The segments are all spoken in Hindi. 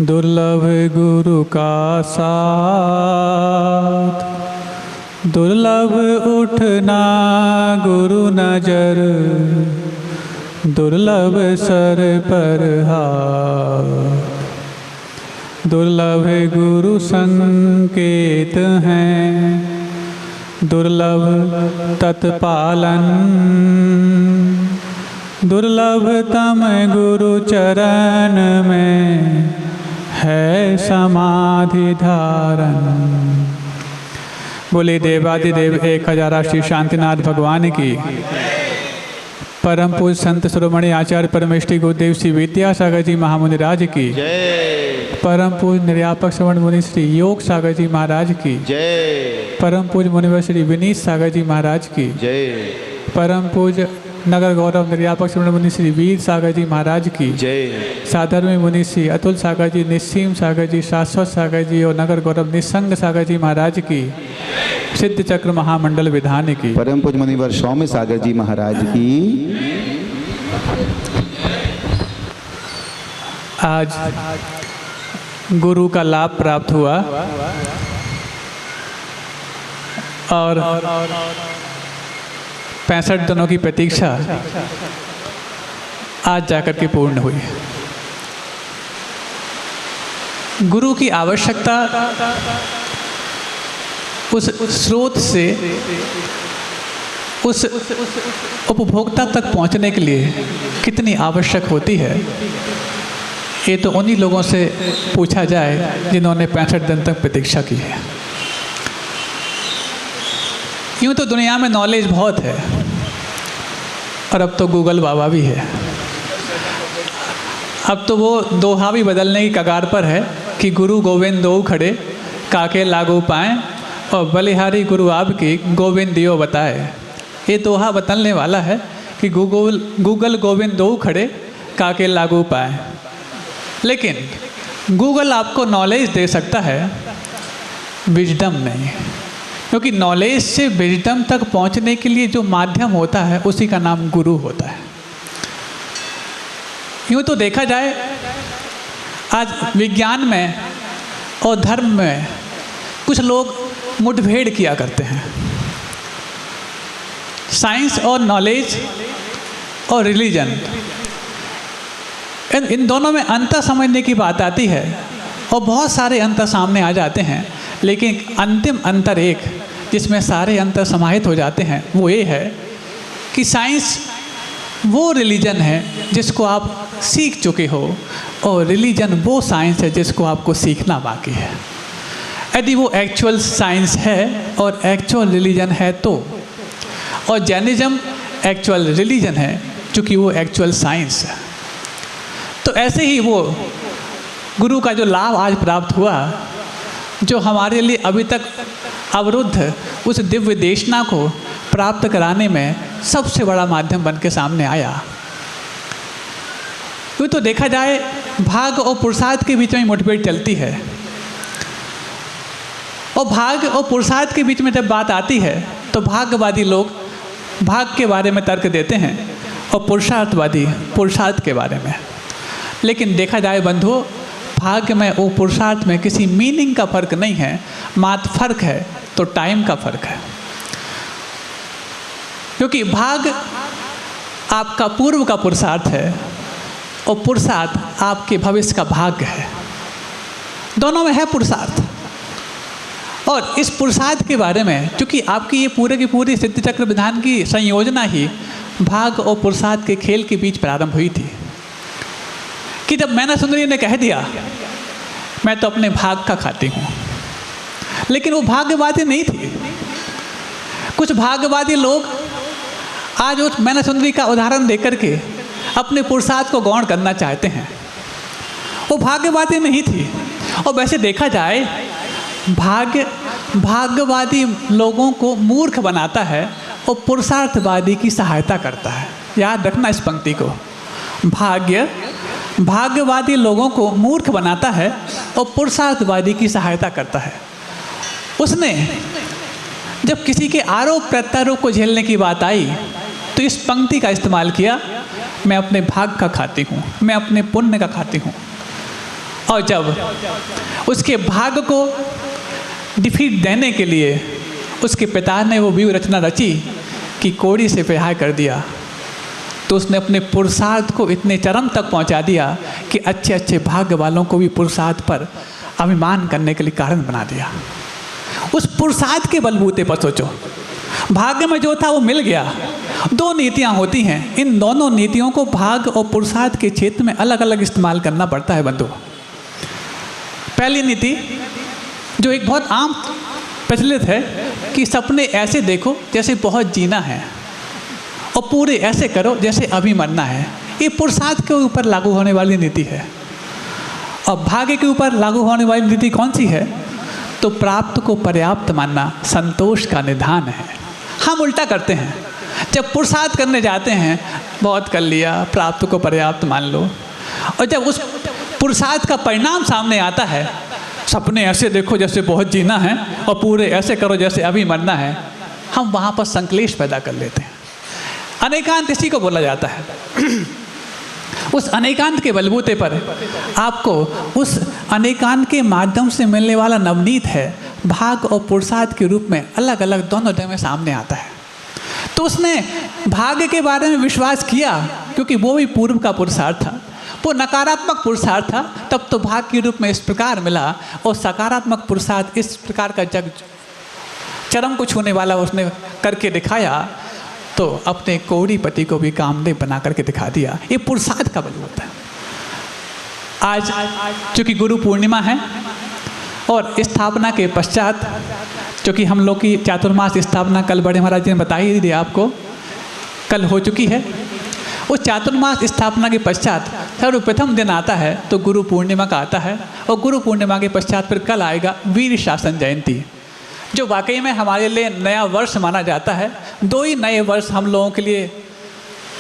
दुर्लभ गुरु का साथ, दुर्लभ उठना गुरु नजर, दुर्लभ सर पर हाथ। दुर्लभ गुरु संकेत हैं, दुर्लभ तत्पालन, दुर्लभ तम गुरु चरण में है समाधि धारण। बोले देवादिदेव 1000 श्री शांतिनाथ भगवान की। परम पूज्य संत शिरोमणि आचार्य परमेष्ठी गुरुदेव श्री विद्यासागर जी महामुनि राज की जय। परम पूज्य निर्यापक श्रवण मुनि श्री योग सागर जी महाराज की जय। परम पूज्य मुनिवर श्री विनीत सागर जी महाराज की जय। परम पूज्य नगर गौरव निर्यापक श्रवण मुनि श्री वीर सागर जी महाराज की जय। साधर्मी मुनि श्री अतुल सागर जी, निस्सीम सागर जी, शाश्वत सागर जी और नगर गौरव निसंग सागर जी महाराज की सिद्ध चक्र महामंडल विधान की परम पूज्य मुनिवर सौम्य सागर जी महाराज की। आज गुरु का लाभ प्राप्त हुआ और 65 दिनों की प्रतीक्षा आज जाकर के पूर्ण हुई। गुरु की आवश्यकता उस स्रोत से उस उपभोक्ता तक पहुंचने के लिए कितनी आवश्यक होती है, ये तो उन्हीं लोगों से पूछा जाए जिन्होंने 65 दिन तक प्रतीक्षा की है। यूँ तो दुनिया में नॉलेज बहुत है और अब तो गूगल बाबा भी है। अब तो वो दोहा भी बदलने की कगार पर है कि गुरु गोविंद दो खड़े काके लागू पाएँ और बलिहारी गुरु आपकी गोविंद दियो बताए। ये दोहा बदलने वाला है कि गूगल गोविंद दो खड़े काके लागू पाए। लेकिन गूगल आपको नॉलेज दे सकता है, विजडम नहीं, क्योंकि नॉलेज से विजडम तक पहुंचने के लिए जो माध्यम होता है उसी का नाम गुरु होता है। यूँ तो देखा जाए आज विज्ञान में और धर्म में कुछ लोग मुठभेड़ किया करते हैं। साइंस और नॉलेज और रिलीजन, इन दोनों में अंतर समझने की बात आती है और बहुत सारे अंतर सामने आ जाते हैं, लेकिन अंतिम अंतर एक जिसमें सारे अंतर समाहित हो जाते हैं वो ये है कि साइंस वो रिलीजन है जिसको आप सीख चुके हो और रिलीजन वो साइंस है जिसको आपको सीखना बाकी है। यदि वो एक्चुअल साइंस है और एक्चुअल रिलीजन है तो, और जैनिज्म एक्चुअल रिलीजन है क्योंकि वो एक्चुअल साइंस है। तो ऐसे ही वो गुरु का जो लाभ आज प्राप्त हुआ, जो हमारे लिए अभी तक अवरुद्ध उस दिव्य देशना को प्राप्त कराने में सबसे बड़ा माध्यम बन के सामने आया। यूँ तो देखा जाए भाग और पुरुषार्थ के बीच में मुठभेड़ चलती है, और भाग और पुरुषार्थ के बीच में जब बात आती है तो भाग्यवादी लोग भाग के बारे में तर्क देते हैं और पुरुषार्थवादी पुरुषार्थ के बारे में। लेकिन देखा जाए बंधुओं, भाग्य में और पुरुषार्थ में किसी मीनिंग का फर्क नहीं है, मात्र फर्क है तो टाइम का फर्क है। क्योंकि भाग आपका पूर्व का पुरुषार्थ है और पुरुषार्थ आपके भविष्य का भाग्य है। दोनों में है पुरुषार्थ, और इस पुरुषार्थ के बारे में क्योंकि आपकी ये पूरे की पूरी सिद्ध चक्र विधान की संयोजना ही भाग और पुरुषार्थ के खेल के बीच प्रारंभ हुई थी कि जब मैना सुंदरी ने कह दिया मैं तो अपने भाग का खाती हूँ, लेकिन वो भाग्यवादी नहीं थी। कुछ भाग्यवादी लोग आज उस मैना सुंदरी का उदाहरण देकर के अपने पुरुषार्थ को गौण करना चाहते हैं। वो भाग्यवादी नहीं थी। और वैसे देखा जाए भाग्यवादी लोगों को मूर्ख बनाता है और पुरुषार्थवादी की सहायता करता है। याद रखना इस पंक्ति को, भाग्यवादी लोगों को मूर्ख बनाता है और पुरुषार्थवादी की सहायता करता है। उसने जब किसी के आरोप प्रत्यारोप को झेलने की बात आई तो इस पंक्ति का इस्तेमाल किया, मैं अपने भाग का खाती हूँ, मैं अपने पुण्य का खाती हूँ। और जब उसके भाग्य को डिफीट देने के लिए उसके पिता ने वो व्यूह रचना रची कि कौड़ी से विवाह कर दिया, तो उसने अपने पुरुषार्थ को इतने चरम तक पहुंचा दिया कि अच्छे अच्छे भाग्य वालों को भी पुरुषार्थ पर अभिमान करने के लिए कारण बना दिया। उस पुरुषार्थ के बलबूते पर सोचो, भाग्य में जो था वो मिल गया। दो नीतियाँ होती हैं, इन दोनों नीतियों को भाग्य और पुरुषार्थ के क्षेत्र में अलग अलग इस्तेमाल करना पड़ता है बंधु। पहली नीति जो एक बहुत आम प्रचलित है कि सपने ऐसे देखो जैसे बहुत जीना है और पूरे ऐसे करो जैसे अभी मरना है। ये पुरुषार्थ के ऊपर लागू होने वाली नीति है। और भाग्य के ऊपर लागू होने वाली नीति कौन सी है? तो प्राप्त को पर्याप्त मानना संतोष का निधान है। हम उल्टा करते हैं, जब पुरुषार्थ करने जाते हैं बहुत कर लिया, प्राप्त को पर्याप्त मान लो, और जब उस पुरुषार्थ का परिणाम सामने आता है, सपने ऐसे देखो जैसे बहुत जीना है और पूरे ऐसे करो जैसे अभी मरना है, हम वहाँ पर संक्लेश पैदा कर लेते हैं। अनेकांत इसी को बोला जाता है। उस अनेकांत के बलबूते पर आपको उस अनेकांत के माध्यम से मिलने वाला नवनीत है भाग और पुरुषार्थ के रूप में अलग अलग दोनों जगह सामने आता है। तो उसने भाग्य के बारे में विश्वास किया क्योंकि वो भी पूर्व का पुरुषार्थ था, वो नकारात्मक पुरुषार्थ था, तब तो भाग के रूप में इस प्रकार मिला और सकारात्मक पुरुषार्थ इस प्रकार का जग चरम को छूने वाला उसने करके दिखाया, तो अपने कौड़ी पति को भी कामदेव बना करके दिखा दिया। ये पुरुषार्थ का बलबूता है। आज चूँकि गुरु पूर्णिमा है और स्थापना के पश्चात, चूँकि हम लोग की चातुर्मास स्थापना कल बड़े महाराज जी ने बता ही दिया आपको, कल हो चुकी है। उस चातुर्मास स्थापना के पश्चात सर्वप्रथम दिन आता है तो गुरु पूर्णिमा का आता है, और गुरु पूर्णिमा के पश्चात फिर कल आएगा वीर शासन जयंती, जो वाकई में हमारे लिए नया वर्ष माना जाता है। दो ही नए वर्ष हम लोगों के लिए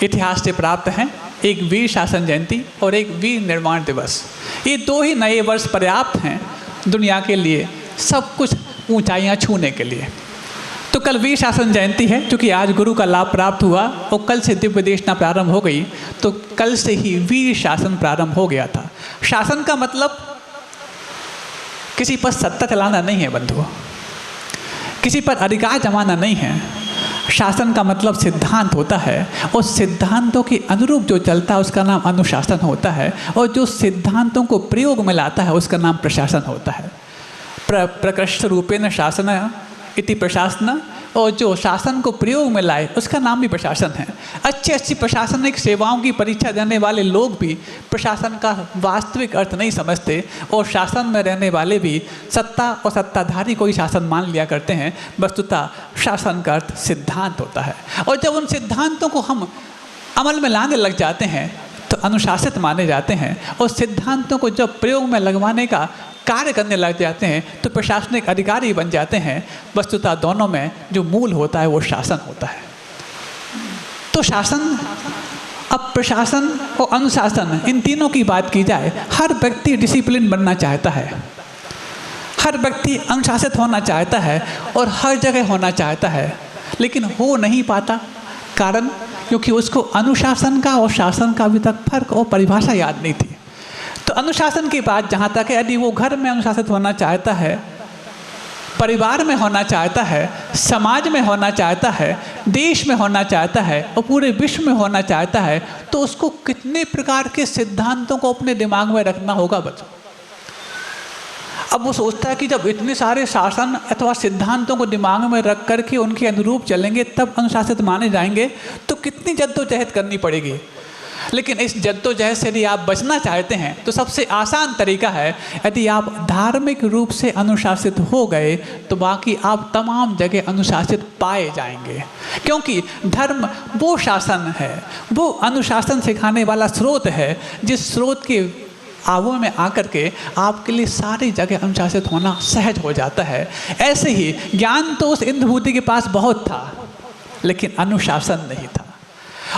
इतिहास से प्राप्त हैं, एक वीर शासन जयंती और एक वीर निर्माण दिवस। ये दो ही नए वर्ष पर्याप्त हैं दुनिया के लिए सब कुछ ऊंचाइयां छूने के लिए। तो कल वीर शासन जयंती है, क्योंकि आज गुरु का लाभ प्राप्त हुआ और कल से दिव्य देशना प्रारंभ हो गई, तो कल से ही वीर शासन प्रारंभ हो गया था। शासन का मतलब किसी पर सत्ता चलाना नहीं है बंधुओं, किसी पर अधिकार जमाना नहीं है। शासन का मतलब सिद्धांत होता है, और सिद्धांतों के अनुरूप जो चलता है उसका नाम अनुशासन होता है, और जो सिद्धांतों को प्रयोग में लाता है उसका नाम प्रशासन होता है। प्रकृष्ट रूपेण शासन इति प्रशासन, और जो शासन को प्रयोग में लाए उसका नाम भी प्रशासन है। अच्छी अच्छी प्रशासनिक सेवाओं की परीक्षा देने वाले लोग भी प्रशासन का वास्तविक अर्थ नहीं समझते, और शासन में रहने वाले भी सत्ता और सत्ताधारी को ही शासन मान लिया करते हैं। वस्तुतः शासन का अर्थ सिद्धांत होता है, और जब उन सिद्धांतों को हम अमल में लाने लग जाते हैं तो अनुशासित माने जाते हैं, और सिद्धांतों को जब प्रयोग में लगवाने का कार्य करने लग जाते हैं तो प्रशासनिक अधिकारी बन जाते हैं। वस्तुतः दोनों में जो मूल होता है वो शासन होता है। तो शासन, अब प्रशासन और अनुशासन, इन तीनों की बात की जाए, हर व्यक्ति डिसिप्लिन बनना चाहता है, हर व्यक्ति अनुशासित होना चाहता है और हर जगह होना चाहता है, लेकिन हो नहीं पाता। कारण क्योंकि उसको अनुशासन का और शासन का अभी तक फर्क और परिभाषा याद नहीं थी। तो अनुशासन की बात जहाँ तक है, यदि वो घर में अनुशासित होना चाहता है, परिवार में होना चाहता है, समाज में होना चाहता है, देश में होना चाहता है और पूरे विश्व में होना चाहता है, तो उसको कितने प्रकार के सिद्धांतों को अपने दिमाग में रखना होगा बच्चों। अब वो सोचता है कि जब इतने सारे शासन अथवा सिद्धांतों को दिमाग में रख करके उनके अनुरूप चलेंगे तब अनुशासित माने जाएंगे, तो कितनी जद्दोजहद करनी पड़ेगी। लेकिन इस जद्दोजहद से यदि आप बचना चाहते हैं तो सबसे आसान तरीका है, यदि आप धार्मिक रूप से अनुशासित हो गए तो बाकी आप तमाम जगह अनुशासित पाए जाएंगे। क्योंकि धर्म वो शासन है, वो अनुशासन सिखाने वाला स्रोत है, जिस स्रोत के आवों में आकर के आपके लिए सारी जगह अनुशासित होना सहज हो जाता है। ऐसे ही ज्ञान तो उस इंद्रभूति के पास बहुत था, लेकिन अनुशासन नहीं था।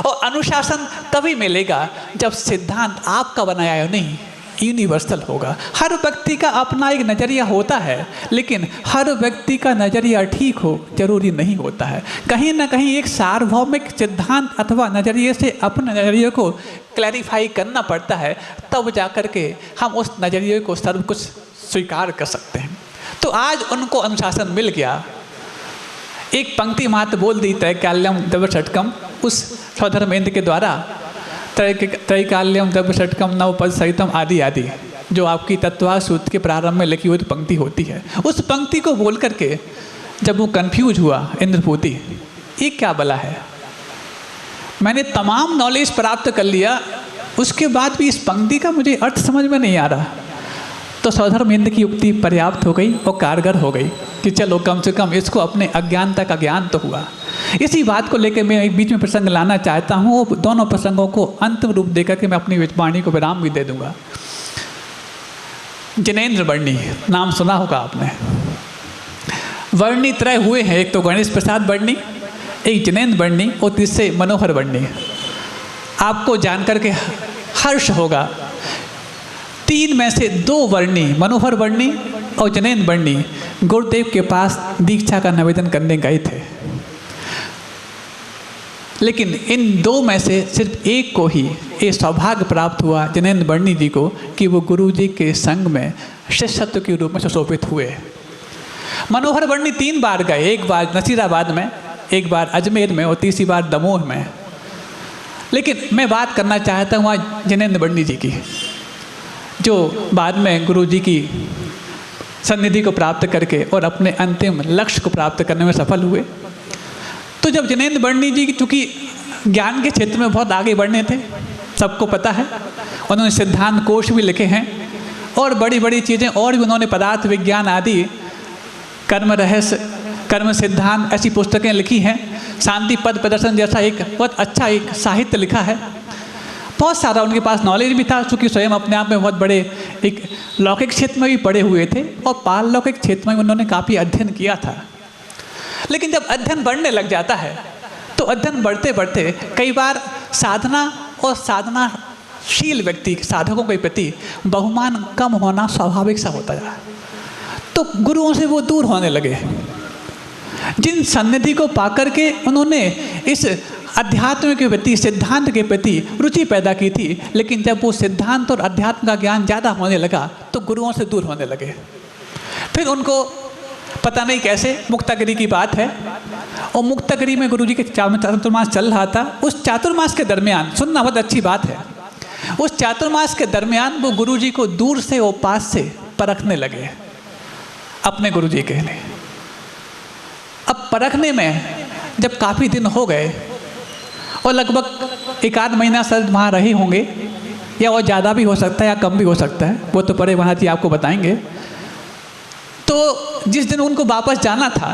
और अनुशासन तभी मिलेगा जब सिद्धांत आपका बनाया नहीं, यूनिवर्सल होगा। हर व्यक्ति का अपना एक नज़रिया होता है, लेकिन हर व्यक्ति का नज़रिया ठीक हो जरूरी नहीं होता है। कहीं ना कहीं एक सार्वभौमिक सिद्धांत अथवा नज़रिए से अपने नज़रिए को क्लैरिफाई करना पड़ता है, तब जा कर के हम उस नज़रिए को सर्व कुछ स्वीकार कर सकते हैं। तो आज उनको अनुशासन मिल गया। एक पंक्ति मात्र बोल दी, त्रैकाल्यम द्रव्यषट्कम, उस स्वधर्मेंद्र के द्वारा त्रैकाल्यम द्रव्यषट्कम नवपद सहितम आदि आदि, जो आपकी तत्वा सूत्र के प्रारंभ में लिखी हुई पंक्ति होती है। उस पंक्ति को बोल करके जब वो कंफ्यूज हुआ इंद्रपूति, ये क्या बला है, मैंने तमाम नॉलेज प्राप्त कर लिया, उसके बाद भी इस पंक्ति का मुझे अर्थ समझ में नहीं आ रहा। तो स्वधर्मेंद्र की युक्ति पर्याप्त हो गई और कारगर हो गई कि चलो कम से कम इसको अपने अज्ञानता का ज्ञान तो हुआ। इसी बात को लेकर मैं एक बीच में प्रसंग लाना चाहता हूँ, वो दोनों प्रसंगों को अंतिम रूप देकर के मैं अपनी वाणी को विराम भी दे दूंगा। जिनेंद्र वर्णी नाम सुना होगा आपने। वर्णी त्रय हुए हैं, एक तो गणेश प्रसाद वर्णी, एक जिनेंद्र वर्णी और तीसरे मनोहर वर्णी। आपको जानकर के हर्ष होगा, 3 में से 2 वर्णी मनोहर वर्णी और जिनेंद्र वर्णी गुरुदेव के पास दीक्षा का निवेदन करने गए थे, लेकिन इन 2 में से सिर्फ एक को ही ये सौभाग्य प्राप्त हुआ, जिनेंद्र वर्णी जी को, कि वो गुरु जी के संग में शिष्यत्व के रूप में सुशोभित हुए। मनोहर वर्णी 3 बार गए, एक बार नसीराबाद में, एक बार अजमेर में और तीसरी बार दमोह में। लेकिन मैं बात करना चाहता हूँ आज जिनेंद्र वर्णी जी की, जो बाद में गुरु जी की सन्निधि को प्राप्त करके और अपने अंतिम लक्ष्य को प्राप्त करने में सफल हुए। तो जब जिनेंद्र वर्णी जी चूँकि ज्ञान के क्षेत्र में बहुत आगे बढ़ने थे, सबको पता है, उन्होंने सिद्धांत कोश भी लिखे हैं और बड़ी बड़ी चीज़ें और भी उन्होंने पदार्थ विज्ञान आदि, कर्म रहस्य, कर्म सिद्धांत, ऐसी पुस्तकें लिखी हैं। शांति पद प्रदर्शन जैसा एक बहुत अच्छा एक साहित्य लिखा है। बहुत सारा उनके पास नॉलेज भी था, चूँकि स्वयं अपने आप में बहुत बड़े एक लौकिक क्षेत्र में भी पढ़े हुए थे और पारलौकिक क्षेत्र में उन्होंने काफ़ी अध्ययन किया था। लेकिन जब अध्ययन बढ़ने लग जाता है तो अध्ययन बढ़ते बढ़ते कई बार साधना और साधनाशील व्यक्ति, साधकों के प्रति बहुमान कम होना स्वाभाविक सा होता है। तो गुरुओं से वो दूर होने लगे, जिन सन्निधि को पाकर के उन्होंने इस अध्यात्म के प्रति, सिद्धांत के प्रति रुचि पैदा की थी। लेकिन जब वो सिद्धांत और अध्यात्म का ज्ञान ज़्यादा होने लगा तो गुरुओं से दूर होने लगे। फिर उनको पता नहीं कैसे, मुक्तागिरी की बात है, और मुक्तागिरी में गुरु जी के चातुर्मास चल रहा था। उस चातुर्मास के दरमियान, सुनना बहुत अच्छी बात है, उस चातुर्मास के दरमियान वो गुरु जी को दूर से और पास से परखने लगे अपने गुरु जी के लिए। अब परखने में जब काफ़ी दिन हो गए और लगभग 1-8 महीना सर वहाँ रहे होंगे, या और ज़्यादा भी हो सकता है या कम भी हो सकता है, वो तो बड़े वहाँ जी आपको बताएंगे। तो जिस दिन उनको वापस जाना था,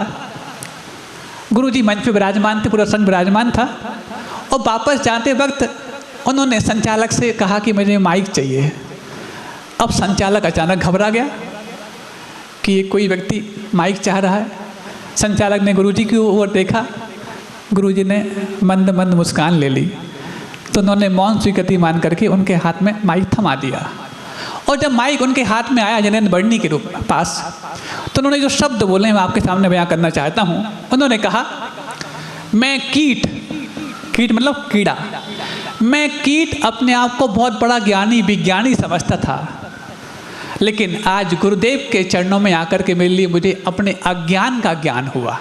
गुरुजी मंच पे विराजमान थे, पूरा संघ विराजमान था, और वापस जाते वक्त उन्होंने संचालक से कहा कि मुझे माइक चाहिए। अब संचालक अचानक घबरा गया कि ये कोई व्यक्ति माइक चाह रहा है। संचालक ने गुरुजी की ओर देखा, गुरुजी ने मंद मंद मुस्कान ले ली, तो उन्होंने मौन स्वीकृति मान करके उनके हाथ में माइक थमा दिया। और जब माइक उनके हाथ में आया जिनेंद्र वर्णी के रूप पास, तो उन्होंने जो शब्द बोले मैं आपके सामने बयां करना चाहता हूँ। उन्होंने कहा, मैं कीट, कीट मतलब कीड़ा, मैं कीट अपने आप को बहुत बड़ा ज्ञानी विज्ञानी समझता था, लेकिन आज गुरुदेव के चरणों में आकर के मेरे लिए मुझे अपने अज्ञान का ज्ञान हुआ।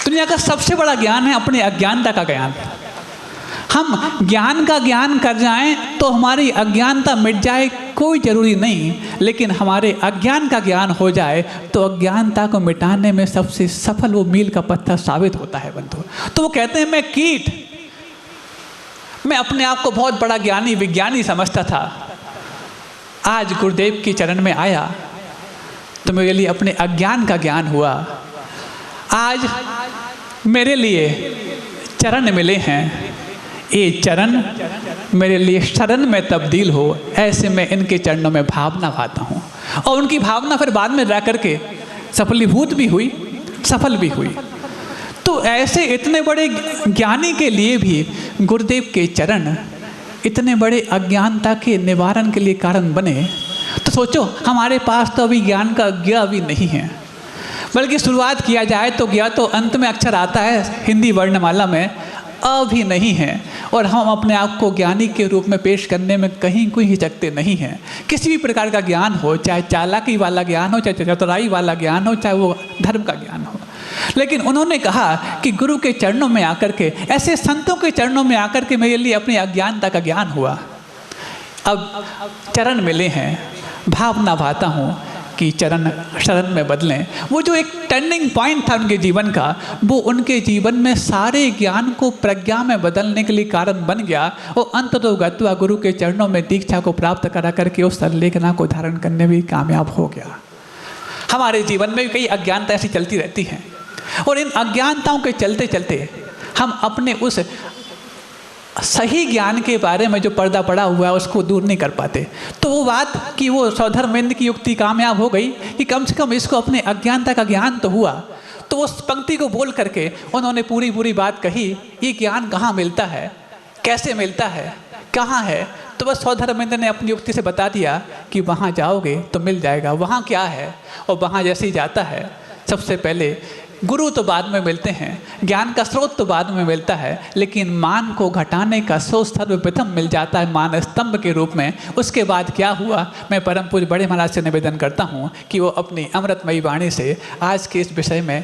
दुनिया का सबसे बड़ा ज्ञान है अपने अज्ञानता का ज्ञान। हम ज्ञान का ज्ञान कर जाएं तो हमारी अज्ञानता मिट जाए कोई ज़रूरी नहीं, लेकिन हमारे अज्ञान का ज्ञान हो जाए तो अज्ञानता को मिटाने में सबसे सफल वो मील का पत्थर साबित होता है बंधु। तो वो कहते हैं, मैं कीट, मैं अपने आप को बहुत बड़ा ज्ञानी विज्ञानी समझता था, आज गुरुदेव के चरण में आया तो मेरे लिए अपने अज्ञान का ज्ञान हुआ। आज मेरे लिए चरण मिले हैं, ये चरण मेरे लिए शरण में तब्दील हो, ऐसे मैं इनके चरणों में भावना पाता हूँ। और उनकी भावना फिर बाद में रह करके सफलीभूत भी हुई, सफल भी हुई। तो ऐसे इतने बड़े ज्ञानी के लिए भी गुरुदेव के चरण इतने बड़े अज्ञानता के निवारण के लिए कारण बने। तो सोचो, हमारे पास तो अभी ज्ञान का ज्ञ भी नहीं है, बल्कि शुरुआत किया जाए तो ज्ञ तो अंत में अक्षर आता है हिंदी वर्णमाला में, अ भी नहीं है, और हम अपने आप को ज्ञानी के रूप में पेश करने में कहीं कोई हिचकते नहीं हैं। किसी भी प्रकार का ज्ञान हो, चाहे चालाकी वाला ज्ञान हो, चाहे चतुराई वाला ज्ञान हो, चाहे वो धर्म का ज्ञान हो। लेकिन उन्होंने कहा कि गुरु के चरणों में आकर के, ऐसे संतों के चरणों में आकर के मेरे लिए अपनी अज्ञानता का ज्ञान हुआ। अब चरण मिले हैं, भावना भाता हूँ कि चरण शरण में बदलें। वो जो एक टर्निंग पॉइंट था उनके जीवन का, वो उनके जीवन में सारे ज्ञान को प्रज्ञा में बदलने के लिए कारण बन गया। वो अंततोगत्वा गुरु के चरणों में दीक्षा को प्राप्त करा करके उस सरलेखना को धारण करने में कामयाब हो गया। हमारे जीवन में कई अज्ञानता ऐसी चलती रहती हैं, और इन अज्ञानताओं के चलते चलते हम अपने उस सही ज्ञान के बारे में जो पर्दा पड़ा हुआ है उसको दूर नहीं कर पाते। तो वो बात कि वो सौधर्मेंद्र की युक्ति कामयाब हो गई कि कम से कम इसको अपने अज्ञानता का ज्ञान तो हुआ। तो उस पंक्ति को बोल करके उन्होंने पूरी बात कही, ये ज्ञान कहाँ मिलता है, कैसे मिलता है, कहाँ है। तो बस सौधर्मेंद्र ने अपनी युक्ति से बता दिया कि वहाँ जाओगे तो मिल जाएगा। वहाँ क्या है, और वहाँ जैसे ही जाता है, सबसे पहले गुरु तो बाद में मिलते हैं, ज्ञान का स्रोत तो बाद में मिलता है, लेकिन मान को घटाने का स्रोत सर्वप्रथम मिल जाता है मान स्तंभ के रूप में। उसके बाद क्या हुआ, मैं परम पूज्य बड़े महाराज से निवेदन करता हूँ कि वो अपनी अमृतमयी वाणी से आज के इस विषय में